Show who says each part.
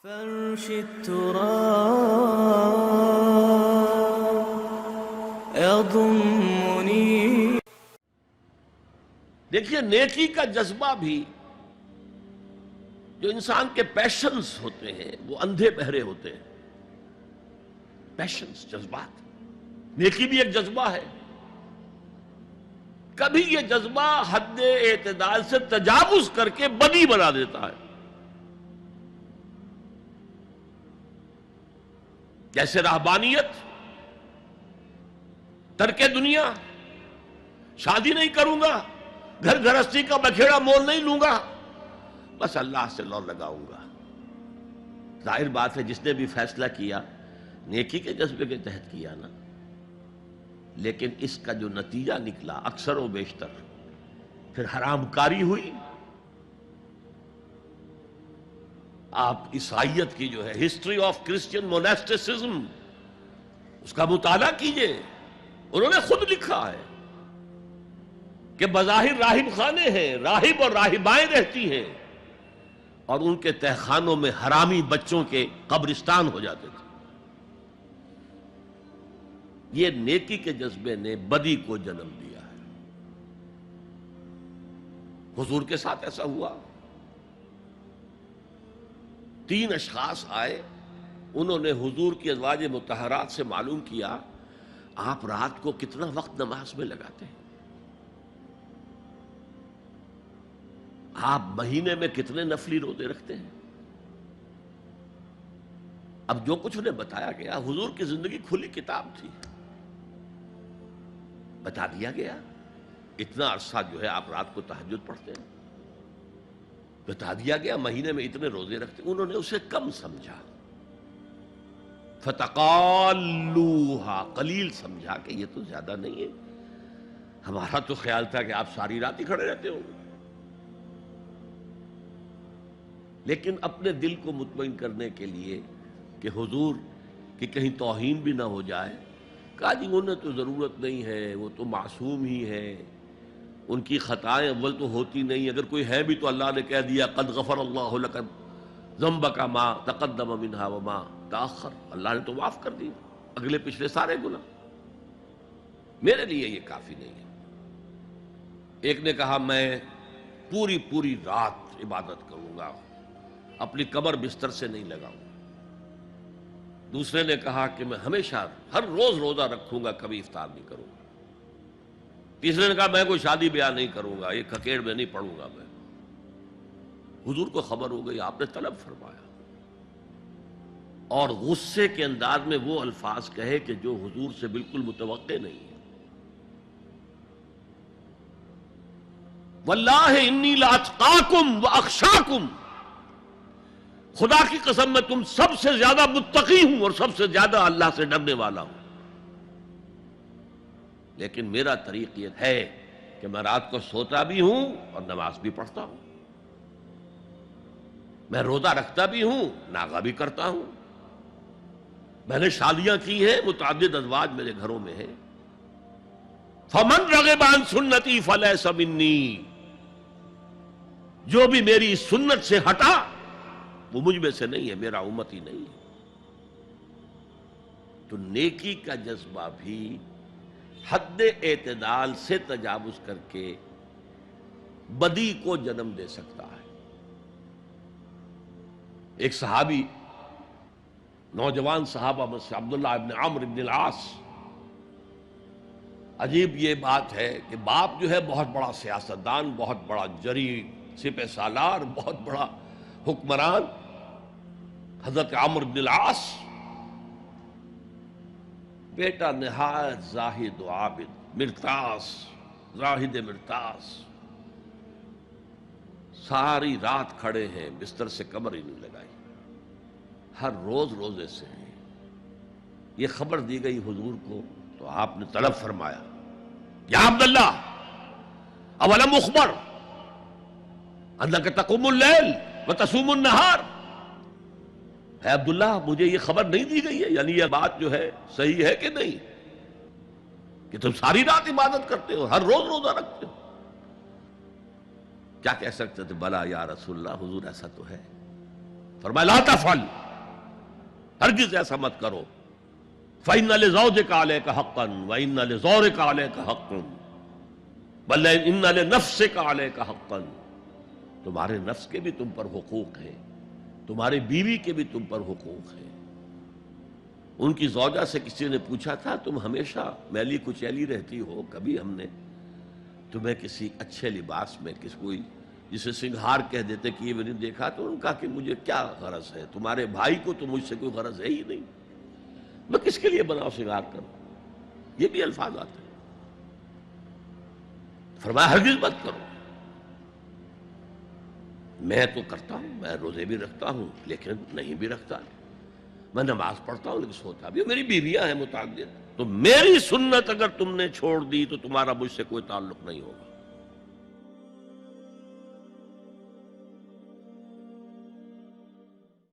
Speaker 1: فرش التراب يضمني.
Speaker 2: دیکھیے نیکی کا جذبہ بھی جو انسان کے پیشنز ہوتے ہیں وہ اندھے بہرے ہوتے ہیں. پیشنز، جذبات. نیکی بھی ایک جذبہ ہے. کبھی یہ جذبہ حد اعتدال سے تجاوز کر کے بدی بنا دیتا ہے. جیسے رہبانیت، ترک دنیا، شادی نہیں کروں گا، گھر گھرستی کا بکھیڑا مول نہیں لوں گا، بس اللہ سے لو لگاؤں گا. ظاہر بات ہے جس نے بھی فیصلہ کیا نیکی کے جذبے کے تحت کیا نا، لیکن اس کا جو نتیجہ نکلا اکثر و بیشتر پھر حرام کاری ہوئی. آپ عیسائیت کی جو ہے ہسٹری آف کرسچین موناسٹسزم اس کا مطالعہ کیجئے. انہوں نے خود لکھا ہے کہ بظاہر راہب خانے ہیں، راہب اور راہبائیں رہتی ہیں، اور ان کے تہخانوں میں حرامی بچوں کے قبرستان ہو جاتے تھے. یہ نیکی کے جذبے نے بدی کو جنم دیا ہے. حضور کے ساتھ ایسا ہوا. 3 اشخاص آئے، انہوں نے حضور کی ازواج مطہرات سے معلوم کیا آپ رات کو کتنا وقت نماز میں لگاتے ہیں، آپ مہینے میں کتنے نفلی روزے رکھتے ہیں. اب جو کچھ انہیں بتایا گیا، حضور کی زندگی کھلی کتاب تھی، بتا دیا گیا اتنا عرصہ جو ہے آپ رات کو تہجد پڑھتے ہیں، بتا دیا گیا مہینے میں اتنے روزے رکھتے ہیں. انہوں نے اسے کم سمجھا، فتقالوہا، قلیل سمجھا کہ یہ تو زیادہ نہیں ہے. ہمارا تو خیال تھا کہ آپ ساری رات ہی کھڑے رہتے ہو. لیکن اپنے دل کو مطمئن کرنے کے لیے کہ حضور کی کہیں توہین بھی نہ ہو جائے، کہا جی انہیں تو ضرورت نہیں ہے، وہ تو معصوم ہی ہے، ان کی خطائیں اول تو ہوتی نہیں، اگر کوئی ہے بھی تو اللہ نے کہہ دیا قد غفر اللہ لک ذنبک ما تقدم منہا وما تاخر، اللہ نے تو معاف کر دی اگلے پچھلے سارے گناہ، میرے لیے یہ کافی نہیں ہے. ایک نے کہا میں پوری رات عبادت کروں گا، اپنی کمر بستر سے نہیں لگاؤں. دوسرے نے کہا کہ میں ہمیشہ ہر روز روزہ رکھوں گا، کبھی افطار نہیں کروں گا. تیسرے نے کہا میں کوئی شادی بیاہ نہیں کروں گا، یہ کھکیڑ میں نہیں پڑھوں گا میں. حضور کو خبر ہو گئی، آپ نے طلب فرمایا اور غصے کے انداز میں وہ الفاظ کہے کہ جو حضور سے بالکل متوقع نہیں ہے. واللہ انی لاتقاکم واخشاکم، خدا کی قسم میں تم سب سے زیادہ متقی ہوں اور سب سے زیادہ اللہ سے ڈرنے والا ہوں. لیکن میرا طریق یہ ہے کہ میں رات کو سوتا بھی ہوں اور نماز بھی پڑھتا ہوں، میں روزہ رکھتا بھی ہوں، ناغہ بھی کرتا ہوں، میں نے شادیاں کی ہیں، متعدد ازواج میرے گھروں میں ہیں. فمن رغب عن سنتی فلیس منی، جو بھی میری سنت سے ہٹا وہ مجھ میں سے نہیں ہے، میرا امت ہی نہیں ہے. تو نیکی کا جذبہ بھی حد اعتدال سے تجاوز کر کے بدی کو جنم دے سکتا ہے. ایک صحابی، نوجوان صحابہ میں سے عبداللہ ابن عمرو ابن العاص، عجیب یہ بات ہے کہ باپ جو ہے بہت بڑا سیاستدان، بہت بڑا جری سپہ سالار، بہت بڑا حکمران، حضرت عمرو بن العاص، بیٹا نہایت زاہد و عابد، مرتاس، زاہد مرتاس، ساری رات کھڑے ہیں، بستر سے کمر ہی نہیں لگائی، ہر روز روزے سے ہیں. یہ خبر دی گئی حضور کو تو آپ نے طلب فرمایا یا عبداللہ اولم اخبر انک تقوم اللیل وتصوم النہار، اے عبداللہ مجھے یہ خبر نہیں دی گئی ہے، یعنی یہ بات جو ہے صحیح ہے کہ نہیں کہ تم ساری رات عبادت کرتے ہو، ہر روز روزہ رکھتے ہو؟ کیا کہہ سکتے تھے؟ بلا یا رسول اللہ، حضور ایسا تو ہے. فرمایا لا تفعل، ہرگز ایسا مت کرو. فَإِنَّ لِزَوْجِكَ عَلَيْكَ حَقًّا وَإِنَّ لِزَوْرِكَ عَلَيْكَ حَقًّا بل إِنَّ لِنَفْسِكَ عَلَيْكَ حَقًّا. تمہارے نفس کے بھی تم پر حقوق ہیں، تمہارے بیوی کے بھی تم پر حقوق ہیں. ان کی زوجہ سے کسی نے پوچھا تھا تم ہمیشہ میلی کچیلی رہتی ہو، کبھی ہم نے تمہیں کسی اچھے لباس میں کوئی جسے سنگھار کہہ دیتے کہ یہ میں نے دیکھا. تو ان کا کہ مجھے کیا غرض ہے، تمہارے بھائی کو تو مجھ سے کوئی غرض ہے ہی نہیں، میں کس کے لیے بناؤ سنگھار کروں. یہ بھی الفاظ آتے ہیں. فرمایا ہرگز مت کرو. میں تو کرتا ہوں، میں روزے بھی رکھتا ہوں لیکن نہیں بھی رکھتا، میں نماز پڑھتا ہوں لیکن سوتا بھی. میری بیویاں ہیں متعدد، تو میری سنت اگر تم نے چھوڑ دی تو تمہارا مجھ سے کوئی تعلق نہیں ہوگا.